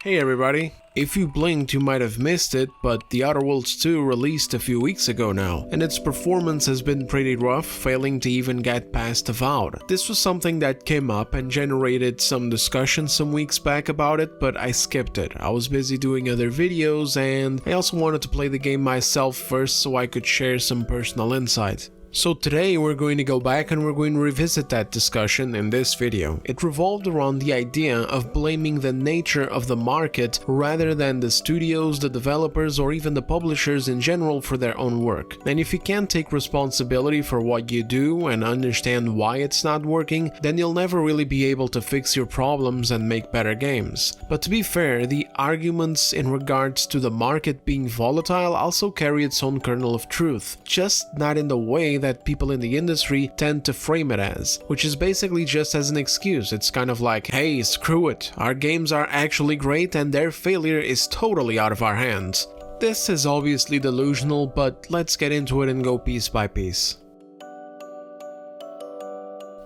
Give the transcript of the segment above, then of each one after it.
Hey everybody! If you blinked you might have missed it, but The Outer Worlds 2 released a few weeks ago now, and its performance has been pretty rough, failing to even get past Avowed. This was something that came up and generated some discussion some weeks back about it, but I skipped it. I was busy doing other videos, and I also wanted to play the game myself first so I could share some personal insight. So today we're going to go back and we're going to revisit that discussion in this video. It revolved around the idea of blaming the nature of the market rather than the studios, the developers, or even the publishers in general for their own work. And if you can't take responsibility for what you do and understand why it's not working, then you'll never really be able to fix your problems and make better games. But to be fair, the arguments in regards to the market being volatile also carry its own kernel of truth, just not in the way that people in the industry tend to frame it as, which is basically just as an excuse. It's kind of like, hey, screw it, our games are actually great and their failure is totally out of our hands. This is obviously delusional, but let's get into it and go piece by piece.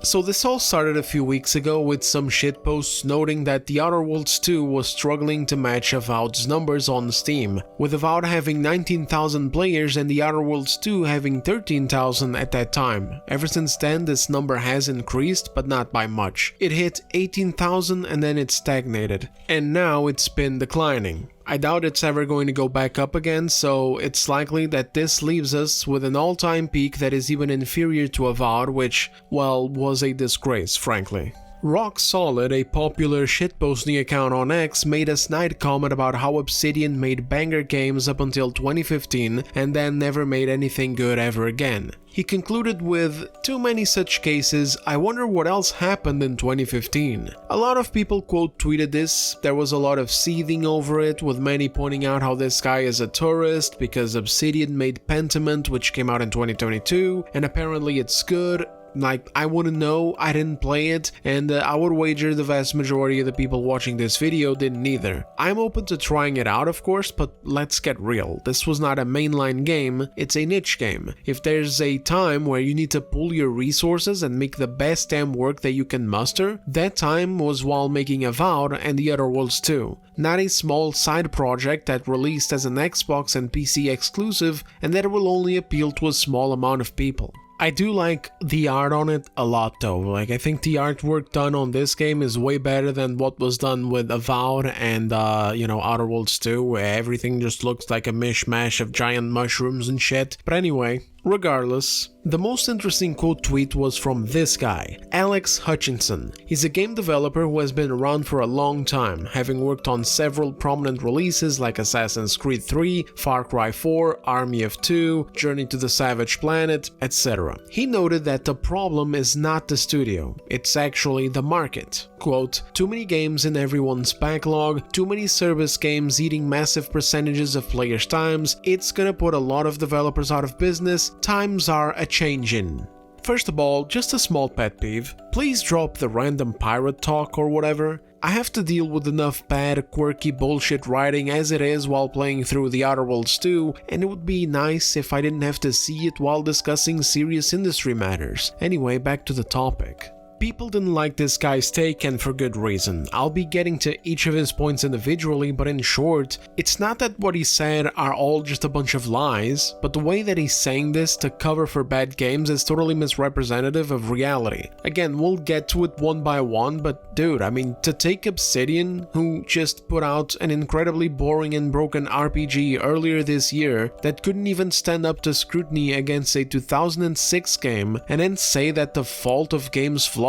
So this all started a few weeks ago with some shitposts noting that The Outer Worlds 2 was struggling to match Avowed's numbers on Steam, with Avowed having 19,000 players and The Outer Worlds 2 having 13,000 at that time. Ever since then this number has increased, but not by much. It hit 18,000 and then it stagnated, and now it's been declining. I doubt it's ever going to go back up again, so it's likely that this leaves us with an all-time peak that is even inferior to Avowed, which, well, was a disgrace, frankly. Rock Solid, a popular shitposting account on X, made a snide comment about how Obsidian made banger games up until 2015 and then never made anything good ever again. He concluded with, "Too many such cases, I wonder what else happened in 2015. A lot of people quote tweeted this, there was a lot of seething over it, with many pointing out how this guy is a tourist because Obsidian made Pentiment, which came out in 2022, and apparently it's good. Like, I wouldn't know, I didn't play it, and I would wager the vast majority of the people watching this video didn't either. I'm open to trying it out, of course, but let's get real. This was not a mainline game, it's a niche game. If there's a time where you need to pool your resources and make the best damn work that you can muster, that time was while making Avowed and The Outer Worlds 2. Not a small side project that released as an Xbox and PC exclusive and that will only appeal to a small amount of people. I do like the art on it a lot though. Like, I think the artwork done on this game is way better than what was done with Avowed and Outer Worlds 2, where everything just looks like a mishmash of giant mushrooms and shit. But anyway, regardless, the most interesting quote tweet was from this guy, Alex Hutchinson. He's a game developer who has been around for a long time, having worked on several prominent releases like Assassin's Creed 3, Far Cry 4, Army of Two, Journey to the Savage Planet, etc. He noted that the problem is not the studio, it's actually the market. Quote, "Too many games in everyone's backlog, too many service games eating massive percentages of players' times, it's gonna put a lot of developers out of business, times are a-changin'." First of all, just a small pet peeve, please drop the random pirate talk or whatever. I have to deal with enough bad, quirky bullshit writing as it is while playing through The Outer Worlds 2, and it would be nice if I didn't have to see it while discussing serious industry matters. Anyway, back to the topic. People didn't like this guy's take, and for good reason. I'll be getting to each of his points individually, but in short, it's not that what he said are all just a bunch of lies, but the way that he's saying this to cover for bad games is totally misrepresentative of reality. Again, we'll get to it one by one, but dude, I mean, to take Obsidian, who just put out an incredibly boring and broken RPG earlier this year that couldn't even stand up to scrutiny against a 2006 game, and then say that the fault of games flopping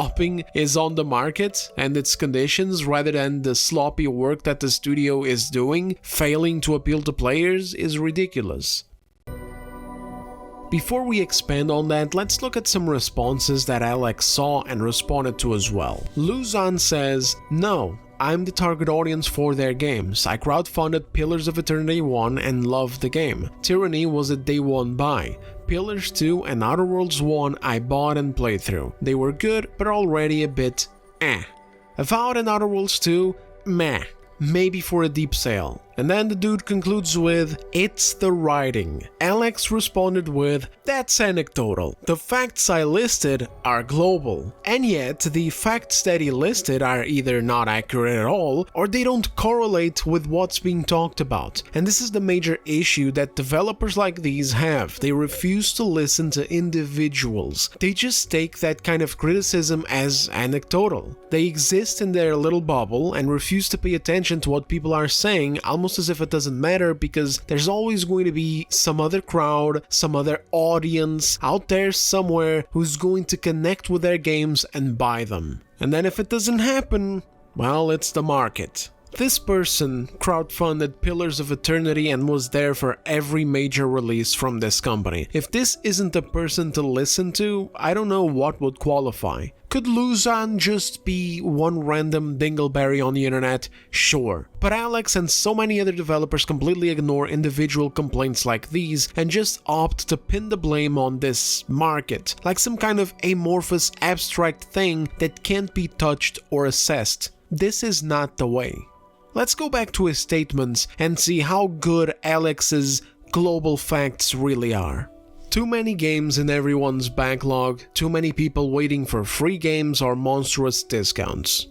is on the market and its conditions rather than the sloppy work that the studio is doing, failing to appeal to players, is ridiculous. Before we expand on that, let's look at some responses that Alex saw and responded to as well. Luzon says, "No, I'm the target audience for their games. I crowdfunded Pillars of Eternity 1 and loved the game. Tyranny was a day one buy. Pillars 2 and Outer Worlds 1 I bought and played through. They were good, but already a bit eh. Avowed and Outer Worlds 2, meh. Maybe for a deep sale. And then the dude concludes with, "It's the writing." Alex responded with, "That's anecdotal. The facts I listed are global. And yet, the facts that he listed are either not accurate at all, or they don't correlate with what's being talked about." And this is the major issue that developers like these have. They refuse to listen to individuals. They just take that kind of criticism as anecdotal. They exist in their little bubble and refuse to pay attention to what people are saying, almost as if it doesn't matter, because there's always going to be some other crowd, some other audience out there somewhere who's going to connect with their games and buy them. And then if it doesn't happen, well, it's the market. This person crowdfunded Pillars of Eternity and was there for every major release from this company. If this isn't a person to listen to, I don't know what would qualify. Could Luzon just be one random dingleberry on the internet? Sure. But Alex and so many other developers completely ignore individual complaints like these and just opt to pin the blame on this market, like some kind of amorphous abstract thing that can't be touched or assessed. This is not the way. Let's go back to his statements and see how good Alex's global facts really are. Too many games in everyone's backlog, too many people waiting for free games or monstrous discounts.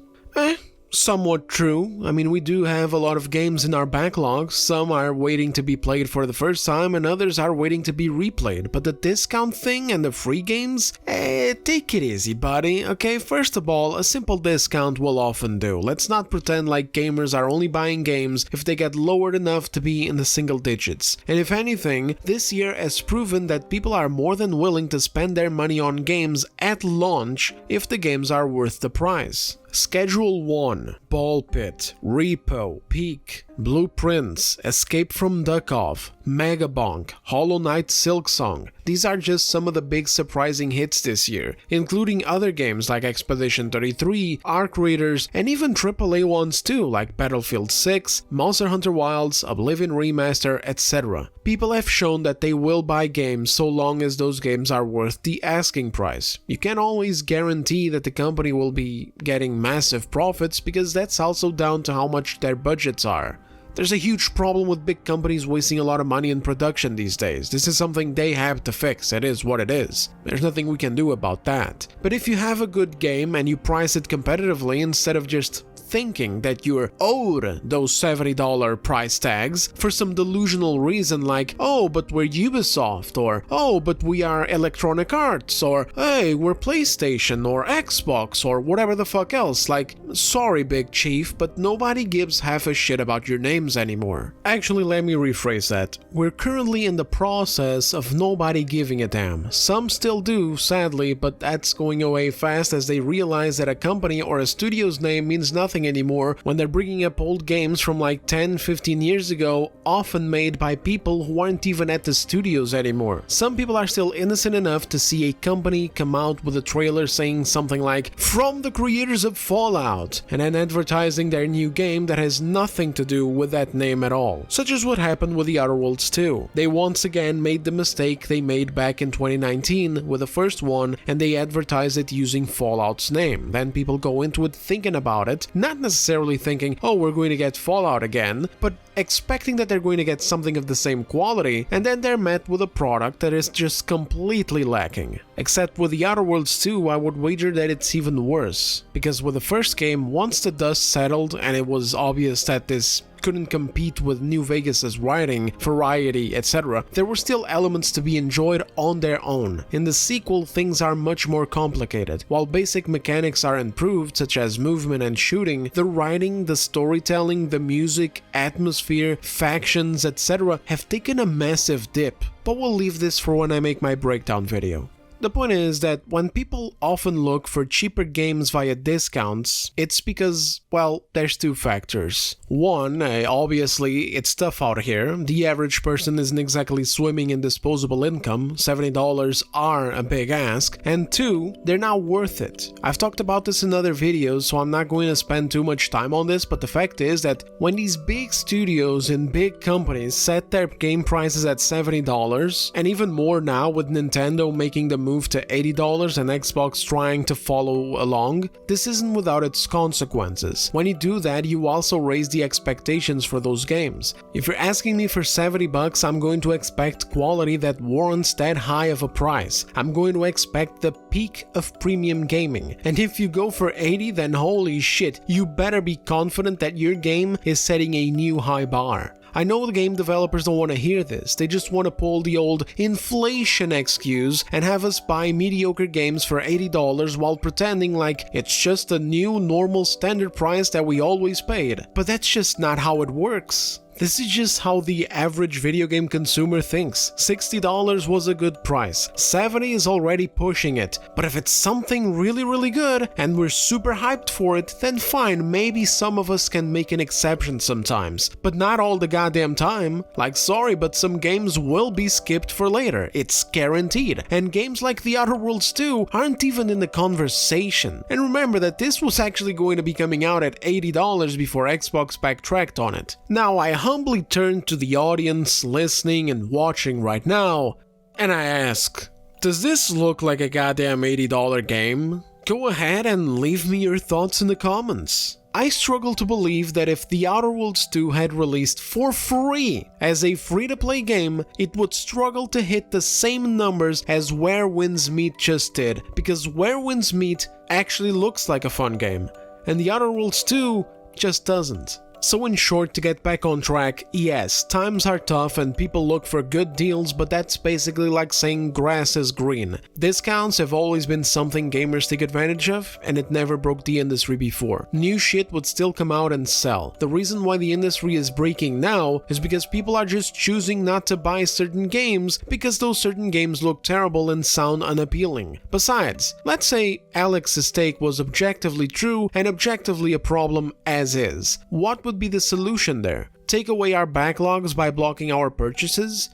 Somewhat true. I mean, we do have a lot of games in our backlog. Some are waiting to be played for the first time and others are waiting to be replayed. But the discount thing and the free games? Take it easy, buddy. Okay, first of all, a simple discount will often do. Let's not pretend like gamers are only buying games if they get lowered enough to be in the single digits. And if anything, this year has proven that people are more than willing to spend their money on games at launch if the games are worth the price. Schedule 1, Ball Pit, Repo, Peak, Blueprints, Escape from Duckov, Megabonk, Hollow Knight Silksong. These are just some of the big surprising hits this year, including other games like Expedition 33, Arc Raiders, and even AAA ones too, like Battlefield 6, Monster Hunter Wilds, Oblivion Remaster, etc. People have shown that they will buy games so long as those games are worth the asking price. You can't always guarantee that the company will be getting massive profits because that's also down to how much their budgets are. There's a huge problem with big companies wasting a lot of money in production these days. This is something they have to fix. It is what it is. There's nothing we can do about that. But if you have a good game and you price it competitively instead of just thinking that you're owed those $70 price tags for some delusional reason like, oh, but we're Ubisoft, or oh, but we are Electronic Arts, or hey, we're PlayStation or Xbox or whatever the fuck else, like, sorry big chief, but nobody gives half a shit about your names anymore. Actually, let me rephrase that. We're currently in the process of nobody giving a damn. Some still do, sadly, but that's going away fast as they realize that a company or a studio's name means nothing anymore when they're bringing up old games from like 10-15 years ago, often made by people who aren't even at the studios anymore. Some people are still innocent enough to see a company come out with a trailer saying something like, "From the creators of Fallout," and then advertising their new game that has nothing to do with that name at all. Such as what happened with The Outer Worlds 2. They once again made the mistake they made back in 2019 with the first one, and they advertised it using Fallout's name. Then people go into it thinking about it, not necessarily thinking, oh, we're going to get Fallout again, but expecting that they're going to get something of the same quality, and then they're met with a product that is just completely lacking. Except with The Outer Worlds 2, I would wager that it's even worse. Because with the first game, once the dust settled and it was obvious that this couldn't compete with New Vegas's writing, variety, etc., there were still elements to be enjoyed on their own. In the sequel, things are much more complicated. While basic mechanics are improved, such as movement and shooting, the writing, the storytelling, the music, atmosphere, factions, etc. have taken a massive dip. But we'll leave this for when I make my breakdown video. The point is that when people often look for cheaper games via discounts, it's because, well, there's two factors. One, obviously, it's tough out here. The average person isn't exactly swimming in disposable income. $70 are a big ask. And two, they're not worth it. I've talked about this in other videos, so I'm not going to spend too much time on this, but the fact is that when these big studios and big companies set their game prices at $70, and even more now with Nintendo making the move to $80 and Xbox trying to follow along, this isn't without its consequences. When you do that, you also raise the expectations for those games. If you're asking me for $70, I'm going to expect quality that warrants that high of a price. I'm going to expect the peak of premium gaming. And if you go for 80, then holy shit, you better be confident that your game is setting a new high bar. I know the game developers don't want to hear this, they just want to pull the old inflation excuse and have us buy mediocre games for $80 while pretending like it's just a new normal standard price that we always paid. But that's just not how it works. This is just how the average video game consumer thinks. $60 was a good price, $70 is already pushing it, but if it's something really good and we're super hyped for it, then fine, maybe some of us can make an exception sometimes, but not all the goddamn time. Like, sorry, but some games will be skipped for later, it's guaranteed, and games like The Outer Worlds 2 aren't even in the conversation. And remember that this was actually going to be coming out at $80 before Xbox backtracked on it. Now, I humbly turn to the audience listening and watching right now, and I ask, does this look like a goddamn $80 game? Go ahead and leave me your thoughts in the comments. I struggle to believe that if The Outer Worlds 2 had released for free as a free-to-play game, it would struggle to hit the same numbers as Where Winds Meet just did, because Where Winds Meet actually looks like a fun game, and The Outer Worlds 2 just doesn't. So in short, to get back on track, yes, times are tough and people look for good deals, but that's basically like saying grass is green. Discounts have always been something gamers take advantage of, and it never broke the industry before. New shit would still come out and sell. The reason why the industry is breaking now is because people are just choosing not to buy certain games because those certain games look terrible and sound unappealing. Besides, let's say Alex's take was objectively true and objectively a problem as is. What would be the solution there? Take away our backlogs by blocking our purchases?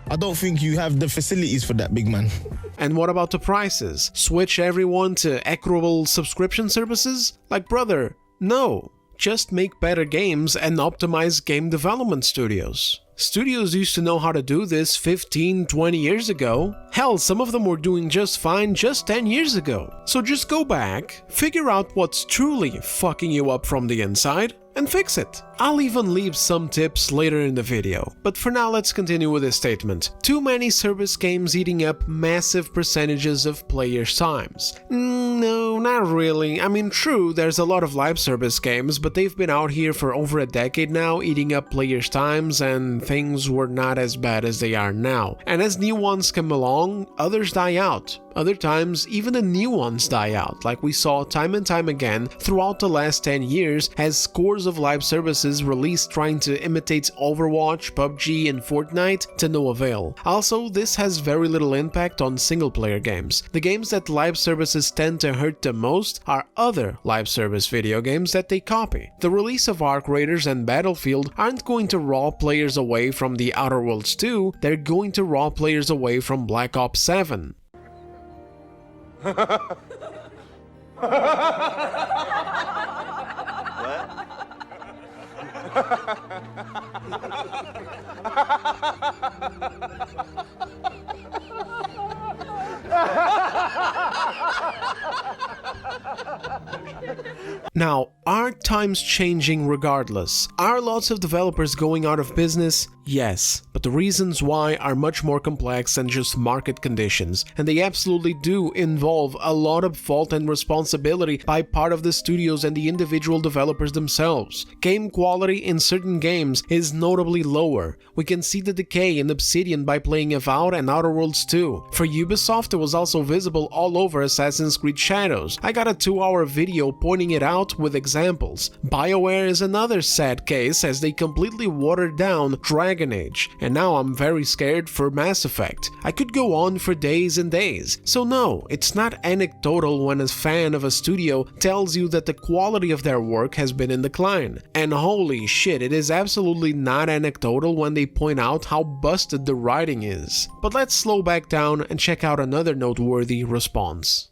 I don't think you have the facilities for that, big man. And what about the prices? Switch everyone to equitable subscription services? Like, brother, no. Just make better games and optimize game development studios. Studios used to know how to do this 15, 20 years ago. Hell, some of them were doing just fine just 10 years ago. So just go back, figure out what's truly fucking you up from the inside, and fix it. I'll even leave some tips later in the video, but for now let's continue with this statement. Too many service games eating up massive percentages of players' times. No, not really. I mean, true, there's a lot of live service games, but they've been out here for over a decade now, eating up players' times, and things were not as bad as they are now. And as new ones come along, others die out. Other times, even the new ones die out, like we saw time and time again throughout the last 10 years as scores of live services released trying to imitate Overwatch, PUBG, and Fortnite to no avail. Also, this has very little impact on single-player games. The games that live services tend to hurt the most are other live service video games that they copy. The release of Arc Raiders and Battlefield aren't going to draw players away from The Outer Worlds 2, they're going to draw players away from Black Ops 7. What? Now, are times changing regardless? Are lots of developers going out of business? Yes, but the reasons why are much more complex than just market conditions, and they absolutely do involve a lot of fault and responsibility by part of the studios and the individual developers themselves. Game quality in certain games is notably lower. We can see the decay in Obsidian by playing Avowed and Outer Worlds 2. For Ubisoft, it was also visible all over Assassin's Creed Shadows. I got a 2-hour video pointing it out with examples. BioWare is another sad case as they completely watered down Dragon Age, and now I'm very scared for Mass Effect. I could go on for days and days. So no, it's not anecdotal when a fan of a studio tells you that the quality of their work has been in decline. And holy shit, it is absolutely not anecdotal when they point out how busted the writing is. But let's slow back down and check out another noteworthy response.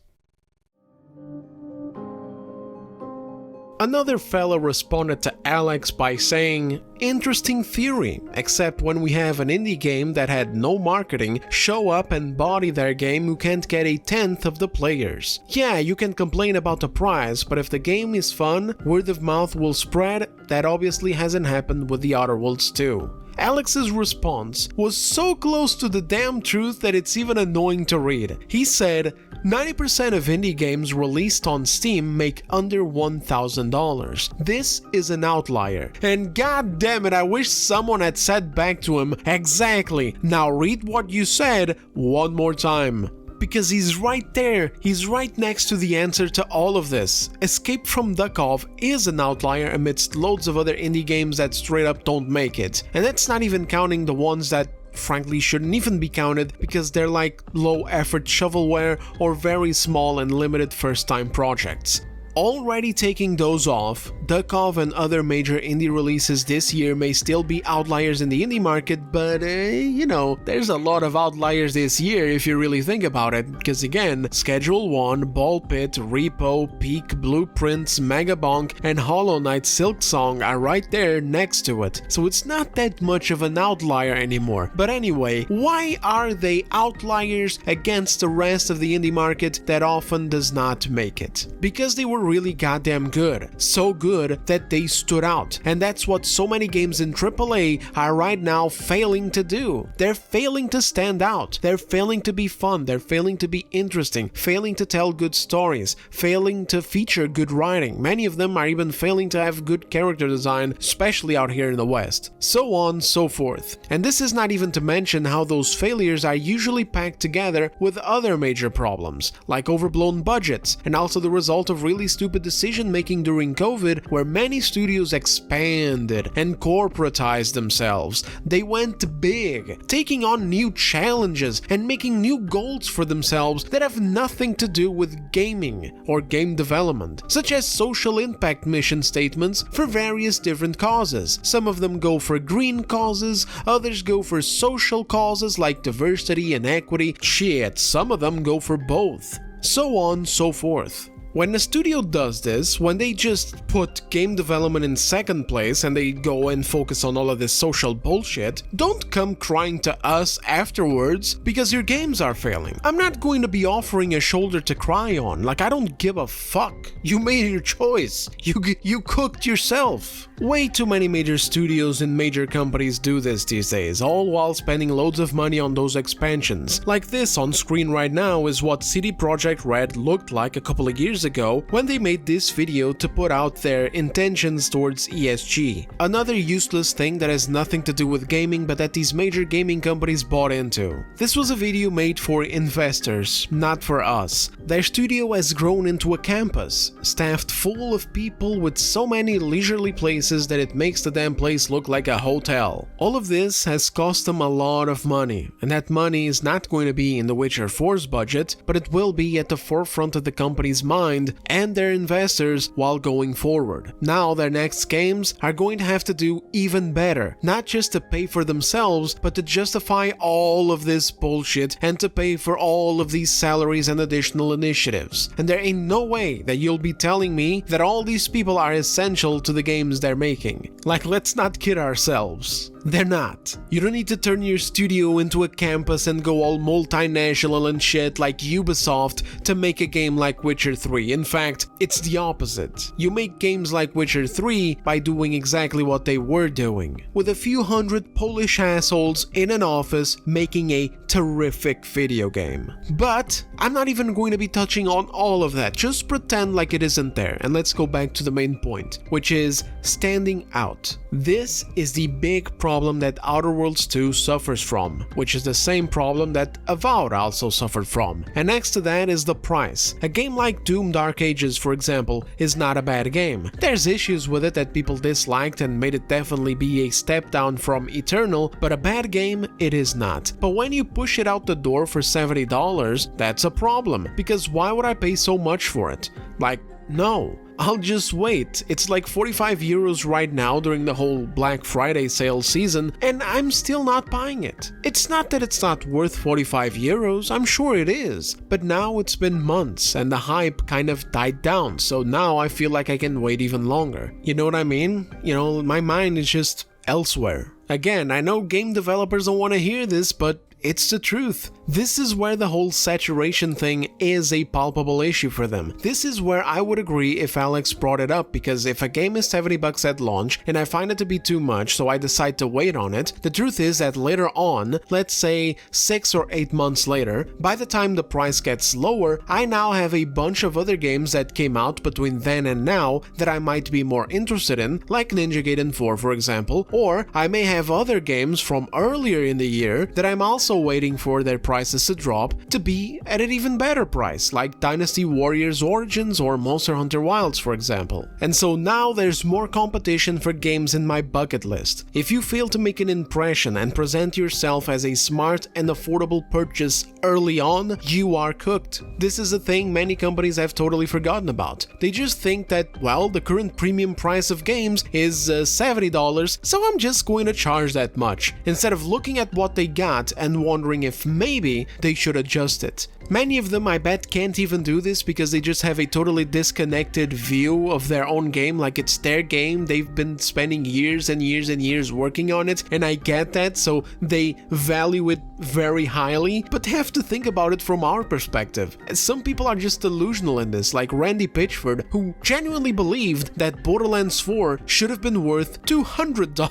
Another fella responded to Alex by saying, "Interesting theory, except when we have an indie game that had no marketing show up and body their game who can't get a tenth of the players. Yeah, you can complain about the price, but if the game is fun, word of mouth will spread. That obviously hasn't happened with The Outer Worlds 2. Alex's response was so close to the damn truth that it's even annoying to read. He said, 90% of indie games released on Steam make under $1,000. This is an outlier. And god damn it, I wish someone had said back to him, exactly, now read what you said one more time. Because he's right there, he's right next to the answer to all of this. Escape from Duckov is an outlier amidst loads of other indie games that straight up don't make it. And that's not even counting the ones that frankly shouldn't even be counted because they're like low effort shovelware or very small and limited first time projects. Already taking those off, Duckov and other major indie releases this year may still be outliers in the indie market, but you know, there's a lot of outliers this year if you really think about it, because again, Schedule 1, Ball Pit, Repo, Peak, Blueprints, Megabonk, and Hollow Knight Silksong are right there next to it, so it's not that much of an outlier anymore. But anyway, why are they outliers against the rest of the indie market that often does not make it? Because they were really goddamn good. So good that they stood out. And that's what so many games in AAA are right now failing to do. They're failing to stand out. They're failing to be fun. They're failing to be interesting. Failing to tell good stories. Failing to feature good writing. Many of them are even failing to have good character design, especially out here in the West. So on, so forth. And this is not even to mention how those failures are usually packed together with other major problems, like overblown budgets, and also the result of really stupid decision making during COVID, where many studios expanded and corporatized themselves. They went big, taking on new challenges and making new goals for themselves that have nothing to do with gaming or game development, such as social impact mission statements for various different causes. Some of them go for green causes, others go for social causes like diversity and equity. Shit, some of them go for both. So on, so forth. When a studio does this, when they just put game development in second place and they go and focus on all of this social bullshit, don't come crying to us afterwards because your games are failing. I'm not going to be offering a shoulder to cry on, like I don't give a fuck. You made your choice. You cooked yourself. Way too many major studios and major companies do this these days, all while spending loads of money on those expansions. Like this on screen right now is what CD Projekt Red looked like a couple of years ago when they made this video to put out their intentions towards ESG. Another useless thing that has nothing to do with gaming but that these major gaming companies bought into. This was a video made for investors, not for us. Their studio has grown into a campus, staffed full of people with so many leisurely places that it makes the damn place look like a hotel. All of this has cost them a lot of money, and that money is not going to be in The Witcher 4's budget, but it will be at the forefront of the company's mind and their investors while going forward. Now their next games are going to have to do even better, not just to pay for themselves, but to justify all of this bullshit and to pay for all of these salaries and additional initiatives. And there ain't no way that you'll be telling me that all these people are essential to the games they're making. Like, let's not kid ourselves. They're not. You don't need to turn your studio into a campus and go all multinational and shit like Ubisoft to make a game like Witcher 3. In fact, it's the opposite. You make games like Witcher 3 by doing exactly what they were doing, with a few hundred Polish assholes in an office making a terrific video game. But I'm not even going to be touching on all of that. Just pretend like it isn't there, and let's go back to the main point, which is standing out. This is the big problem that Outer Worlds 2 suffers from, which is the same problem that Avowed also suffered from. And next to that is the price. A game like Doom Dark Ages, for example, is not a bad game. There's issues with it that people disliked and made it definitely be a step down from Eternal, but a bad game it is not. But when you push it out the door for $70, that's a problem, because why would I pay so much for it? Like, No, I'll just wait. It's like 45 euros right now during the whole Black Friday sale season, and I'm still not buying it. It's not that it's not worth 45 euros, I'm sure it is, but now it's been months and the hype kind of died down, so now I feel like I can wait even longer. You know what I mean? You know, my mind is just elsewhere. Again, I know game developers don't want to hear this, but it's the truth. This is where the whole saturation thing is a palpable issue for them. This is where I would agree if Alex brought it up, because if a game is $70 at launch and I find it to be too much so I decide to wait on it, the truth is that later on, let's say 6 or 8 months later, by the time the price gets lower, I now have a bunch of other games that came out between then and now that I might be more interested in, like Ninja Gaiden 4 for example, or I may have other games from earlier in the year that I'm also waiting for their prices to drop to be at an even better price, like Dynasty Warriors Origins or Monster Hunter Wilds for example. And so now there's more competition for games in my bucket list. If you fail to make an impression and present yourself as a smart and affordable purchase early on, you are cooked. This is a thing many companies have totally forgotten about. They just think that, well, the current premium price of games is $70, so I'm just going to charge that much, instead of looking at what they got and wondering if maybe they should adjust it. Many of them, I bet, can't even do this because they just have a totally disconnected view of their own game, like it's their game, they've been spending years and years and years working on it, and I get that, so they value it very highly, but have to think about it from our perspective. Some people are just delusional in this, like Randy Pitchford, who genuinely believed that Borderlands 4 should have been worth $200.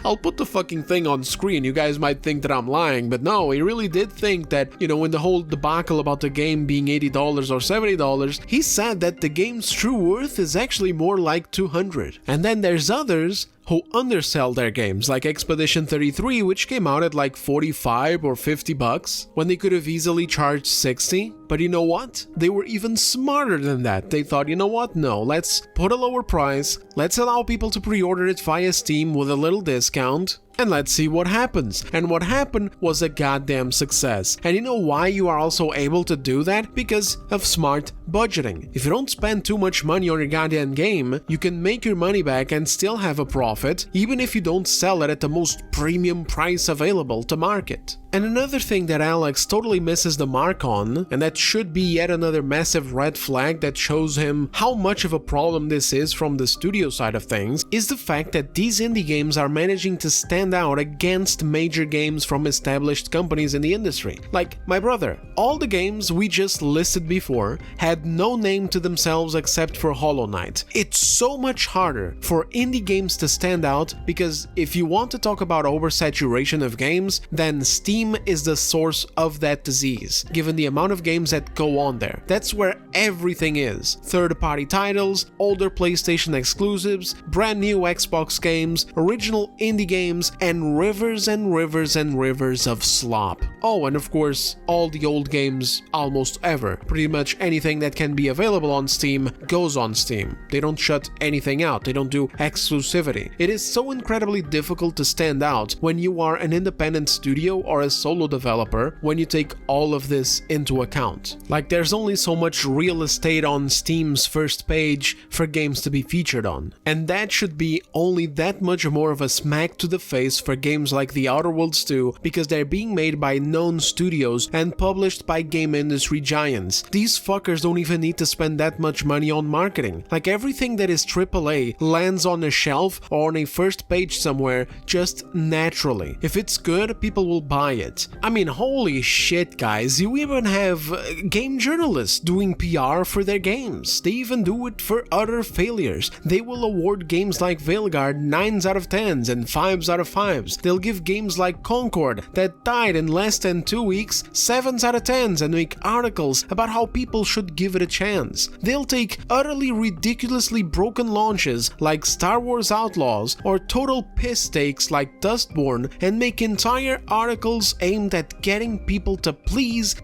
I'll put the fucking thing on screen, you guys might think that I'm lying, but no, he really did think that, you know, in the whole debacle about the game being $80 or $70, he said that the game's true worth is actually more like $200. And then there's others who undersell their games, like Expedition 33, which came out at like 45 or 50 bucks, when they could have easily charged 60. But you know what? They were even smarter than that. They thought, you know what? No, let's put a lower price, let's allow people to pre-order it via Steam with a little discount, and let's see what happens. And what happened was a goddamn success. And you know why you are also able to do that? Because of smart budgeting. If you don't spend too much money on your goddamn game, you can make your money back and still have a profit, even if you don't sell it at the most premium price available to market. And another thing that Alex totally misses the mark on, and that should be yet another massive red flag that shows him how much of a problem this is from the studio side of things, is the fact that these indie games are managing to stand out against major games from established companies in the industry. Like, my brother, all the games we just listed before had no name to themselves except for Hollow Knight. It's so much harder for indie games to stand out because if you want to talk about oversaturation of games, then Steam is the source of that disease, given the amount of games that go on there. That's where everything is. Third-party titles, older PlayStation exclusives, brand new Xbox games, original indie games, and rivers and rivers and rivers of slop. Oh, and of course, all the old games almost ever. Pretty much anything that can be available on Steam goes on Steam. They don't shut anything out. They don't do exclusivity. It is so incredibly difficult to stand out when you are an independent studio or a solo developer when you take all of this into account. Like, there's only so much real estate on Steam's first page for games to be featured on. And that should be only that much more of a smack to the face for games like The Outer Worlds 2, because they're being made by known studios and published by game industry giants. These fuckers don't even need to spend that much money on marketing. Like, everything that is AAA lands on a shelf or on a first page somewhere just naturally. If it's good, people will buy it. I mean, holy shit, guys, you even have game journalists doing PR for their games. They even do it for utter failures. They will award games like Veilguard 9s out of 10s and 5s out of 5s. They'll give games like Concord, that died in less than 2 weeks, 7s out of 10s and make articles about how people should give it a chance. They'll take utterly ridiculously broken launches like Star Wars Outlaws or total piss takes like Dustborn and make entire articles aimed at getting people to please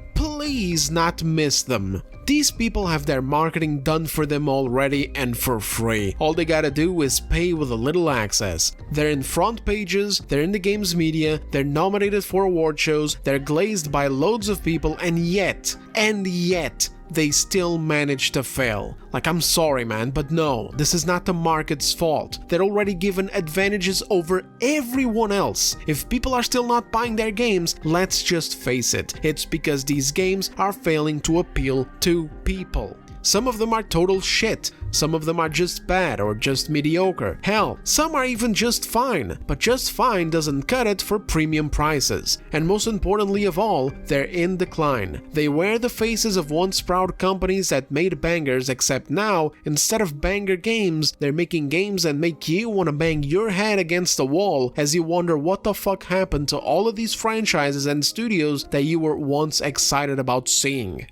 not miss them. These people have their marketing done for them already and for free. All they gotta do is pay with a little access. They're in front pages, they're in the game's media, they're nominated for award shows, they're glazed by loads of people, and yet, they still manage to fail. Like, I'm sorry man, but no, this is not the market's fault. They're already given advantages over everyone else. If people are still not buying their games, let's just face it, it's because these games are failing to appeal to people. Some of them are total shit, some of them are just bad or just mediocre. Hell, some are even just fine, but just fine doesn't cut it for premium prices. And most importantly of all, they're in decline. They wear the faces of once proud companies that made bangers, except now, instead of banger games, they're making games that make you want to bang your head against the wall as you wonder what the fuck happened to all of these franchises and studios that you were once excited about seeing.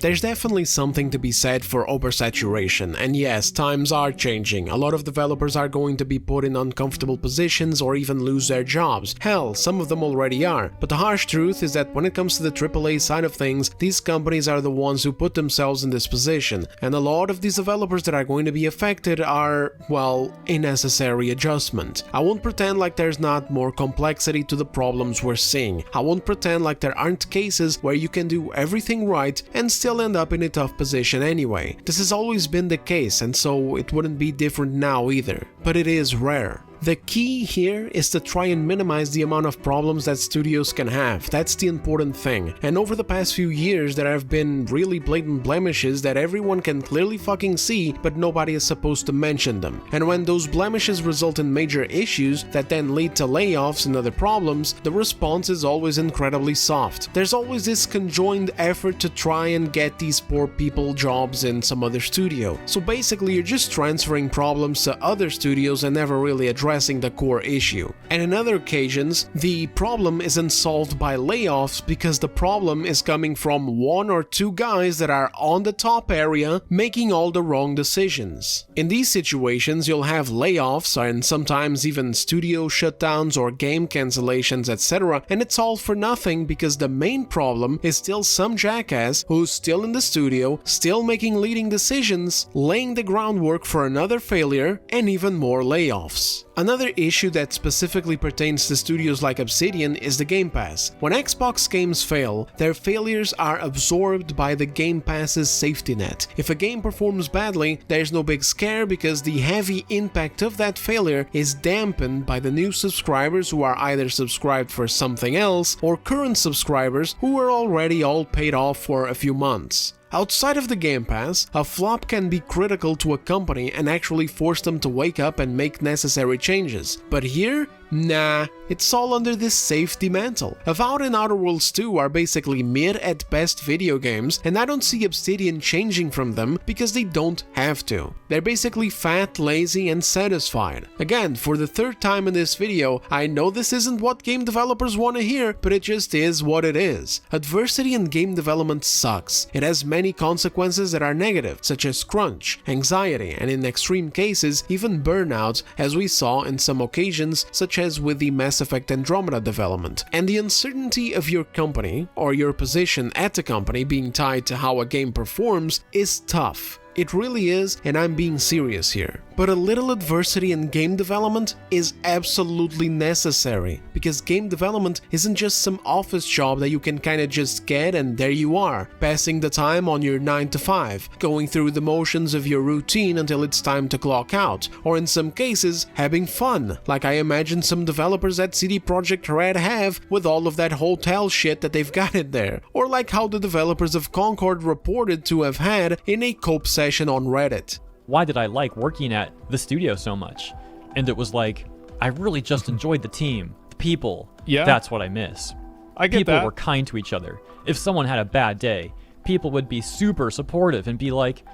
There's definitely something to be said for oversaturation, and yes, times are changing. A lot of developers are going to be put in uncomfortable positions or even lose their jobs. Hell, some of them already are. But the harsh truth is that when it comes to the AAA side of things, these companies are the ones who put themselves in this position, and a lot of these developers that are going to be affected are, well, a necessary adjustment. I won't pretend like there's not more complexity to the problems we're seeing. I won't pretend like there aren't cases where you can do everything right and still end up in a tough position anyway. This has always been the case, and so it wouldn't be different now either. But it is rare. The key here is to try and minimize the amount of problems that studios can have. That's the important thing. And over the past few years there have been really blatant blemishes that everyone can clearly fucking see, but nobody is supposed to mention them. And when those blemishes result in major issues that then lead to layoffs and other problems, the response is always incredibly soft. There's always this conjoined effort to try and get these poor people jobs in some other studio. So basically you're just transferring problems to other studios and never really addressing the core issue. And in other occasions, the problem isn't solved by layoffs because the problem is coming from one or two guys that are on the top area making all the wrong decisions. In these situations, you'll have layoffs and sometimes even studio shutdowns or game cancellations, etc. And it's all for nothing because the main problem is still some jackass who's still in the studio, still making leading decisions, laying the groundwork for another failure and even more layoffs. Another issue that specifically pertains to studios like Obsidian is the Game Pass. When Xbox games fail, their failures are absorbed by the Game Pass's safety net. If a game performs badly, there's no big scare because the heavy impact of that failure is dampened by the new subscribers who are either subscribed for something else or current subscribers who were already all paid off for a few months. Outside of the Game Pass, a flop can be critical to a company and actually force them to wake up and make necessary changes. But here, nah, it's all under this safety mantle. Avowed and Outer Worlds 2 are basically mid at best video games, and I don't see Obsidian changing from them because they don't have to. They're basically fat, lazy, and satisfied. Again, for the third time in this video, I know this isn't what game developers want to hear, but it just is what it is. Adversity in game development sucks. It has many consequences that are negative, such as crunch, anxiety, and in extreme cases, even burnout, as we saw in some occasions, such as with the Mass Effect Andromeda development. And the uncertainty of your company, or your position at the company being tied to how a game performs, is tough. It really is, and I'm being serious here. But a little adversity in game development is absolutely necessary, because game development isn't just some office job that you can kinda just get and there you are, passing the time on your 9 to 5, going through the motions of your routine until it's time to clock out, or in some cases, having fun, like I imagine some developers at CD Projekt Red have with all of that hotel shit that they've got in there, or like how the developers of Concord reported to have had in a cope session on Reddit. Why did I like working at the studio so much? And it was like, I really just enjoyed the team, the people. Yeah. That's what I miss. I get People that. were kind to each other. If someone had a bad day, people would be super supportive and be like,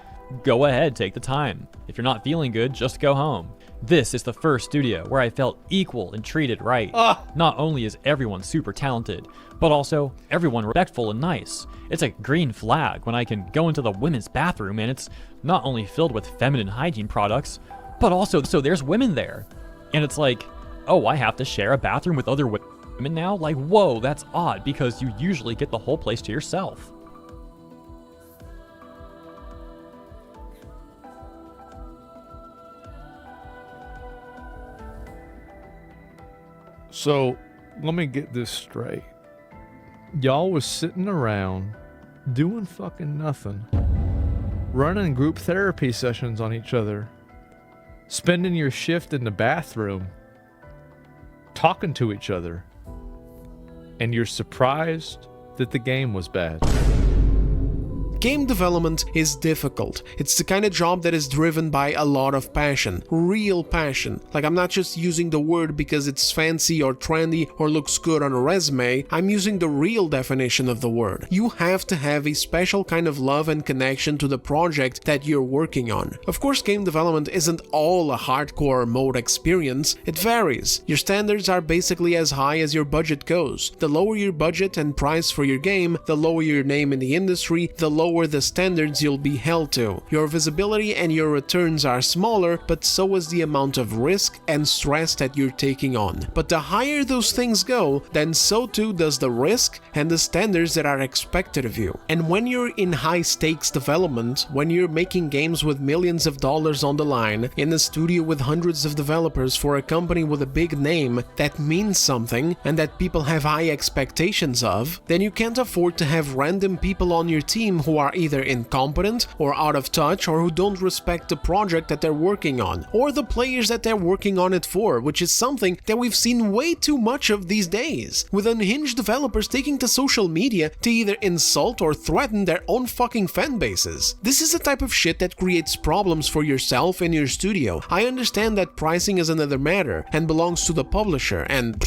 go ahead, take the time. If you're not feeling good, just go home. This is the first studio where I felt equal and treated right. Not only is everyone super talented, but also everyone respectful and nice. It's a green flag when I can go into the women's bathroom and it's not only filled with feminine hygiene products, but also so there's women there. And it's like, oh, I have to share a bathroom with other women now? Like, whoa, that's odd because you usually get the whole place to yourself. So let me get this straight. Y'all was sitting around doing fucking nothing, running group therapy sessions on each other, spending your shift in the bathroom, talking to each other, and you're surprised that the game was bad. Game development is difficult. It's the kind of job that is driven by a lot of passion, real passion. Like, I'm not just using the word because it's fancy or trendy or looks good on a resume. I'm using the real definition of the word. You have to have a special kind of love and connection to the project that you're working on. Of course, game development isn't all a hardcore mode experience. It varies. Your standards are basically as high as your budget goes. The lower your budget and price for your game, the lower your name in the industry, the lower the standards you'll be held to. Your visibility and your returns are smaller, but so is the amount of risk and stress that you're taking on. But the higher those things go, then so too does the risk and the standards that are expected of you. And when you're in high stakes development, when you're making games with millions of dollars on the line, in a studio with hundreds of developers for a company with a big name that means something and that people have high expectations of, then you can't afford to have random people on your team who are either incompetent or out of touch, or who don't respect the project that they're working on, or the players that they're working on it for, which is something that we've seen way too much of these days, with unhinged developers taking to social media to either insult or threaten their own fucking fan bases. This is the type of shit that creates problems for yourself and your studio. I understand that pricing is another matter and belongs to the publisher, and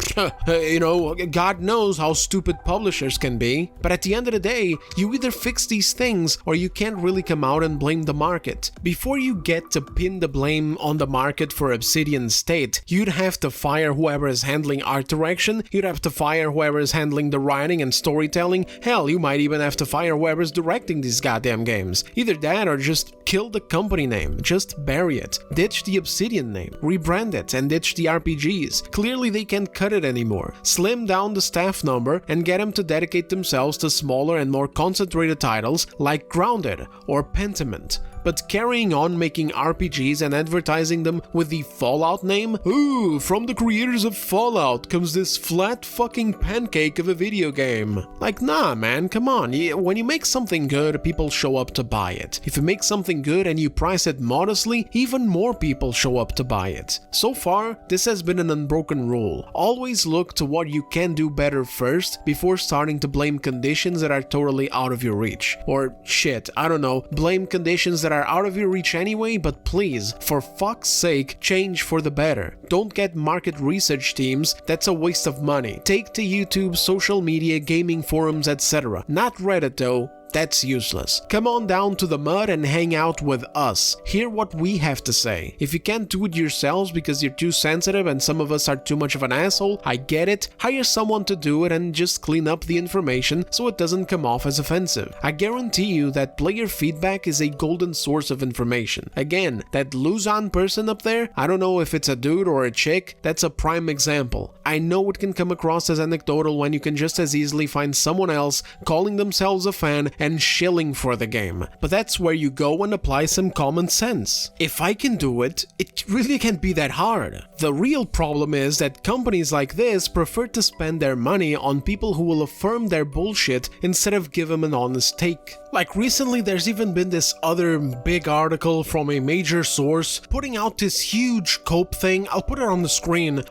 God knows how stupid publishers can be, but at the end of the day, you either fix these things or you can't really come out and blame the market. Before you get to pin the blame on the market for Obsidian's state, you'd have to fire whoever is handling art direction, you'd have to fire whoever is handling the writing and storytelling, hell, you might even have to fire whoever's directing these goddamn games. Either that or just kill the company name, just bury it, ditch the Obsidian name, rebrand it, and ditch the RPGs. Clearly they can't cut it anymore. Slim down the staff number and get them to dedicate themselves to smaller and more concentrated titles like Grounded or Pentiment. But carrying on making RPGs and advertising them with the Fallout name? Ooh, from the creators of Fallout comes this flat fucking pancake of a video game. Like, nah man, come on, when you make something good, people show up to buy it. If you make something good and you price it modestly, even more people show up to buy it. So far, this has been an unbroken rule. Always look to what you can do better first before starting to blame conditions that are totally out of your reach. Or shit, I don't know, blame conditions that are out of your reach anyway, but please, for fuck's sake, change for the better. Don't get market research teams, that's a waste of money. Take to YouTube, social media, gaming forums, etc. Not Reddit though. That's useless. Come on down to the mud and hang out with us. Hear what we have to say. If you can't do it yourselves because you're too sensitive and some of us are too much of an asshole, I get it. Hire someone to do it and just clean up the information so it doesn't come off as offensive. I guarantee you that player feedback is a golden source of information. Again, that Luzon person up there, I don't know if it's a dude or a chick, that's a prime example. I know it can come across as anecdotal when you can just as easily find someone else calling themselves a fan and shilling for the game. But that's where you go and apply some common sense. If I can do it, it really can't be that hard. The real problem is that companies like this prefer to spend their money on people who will affirm their bullshit instead of give them an honest take. Like recently there's even been this other big article from a major source putting out this huge cope thing, I'll put it on the screen,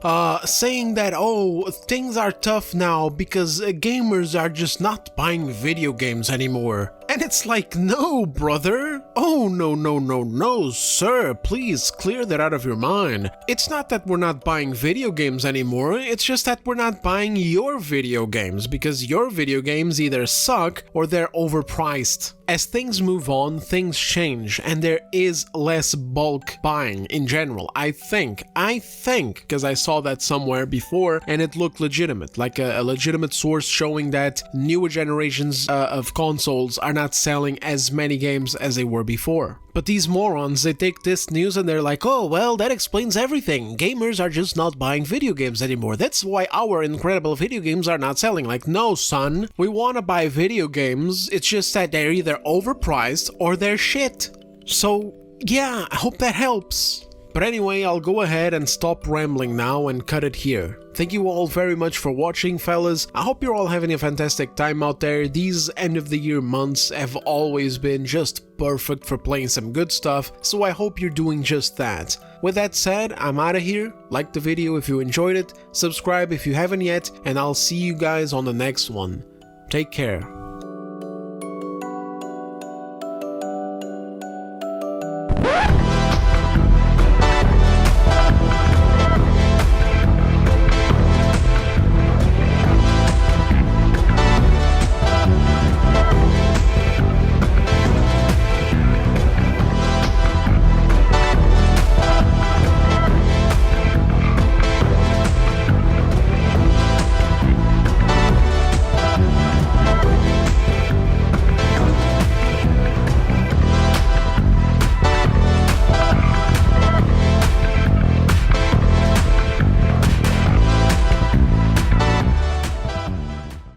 saying that, oh, things are tough now because gamers are just not buying video games anymore. And it's like, no, brother. Oh, no, sir. Please clear that out of your mind. It's not that we're not buying video games anymore. It's just that we're not buying your video games because your video games either suck or they're overpriced. As things move on, things change, and there is less bulk buying in general. I think, because I saw that somewhere before and it looked legitimate, like a legitimate source showing that newer generations of consoles are not selling as many games as they were before. But these morons, they take this news and they're like, oh, well, that explains everything. Gamers are just not buying video games anymore. That's why our incredible video games are not selling. Like, no, son, we want to buy video games. It's just that they're either overpriced or they're shit. So, yeah, I hope that helps. But anyway, I'll go ahead and stop rambling now and cut it here. Thank you all very much for watching, fellas. I hope you're all having a fantastic time out there. These end of the year months have always been just perfect for playing some good stuff, so I hope you're doing just that. With that said, I'm out of here. Like the video if you enjoyed it, subscribe if you haven't yet, and I'll see you guys on the next one. Take care.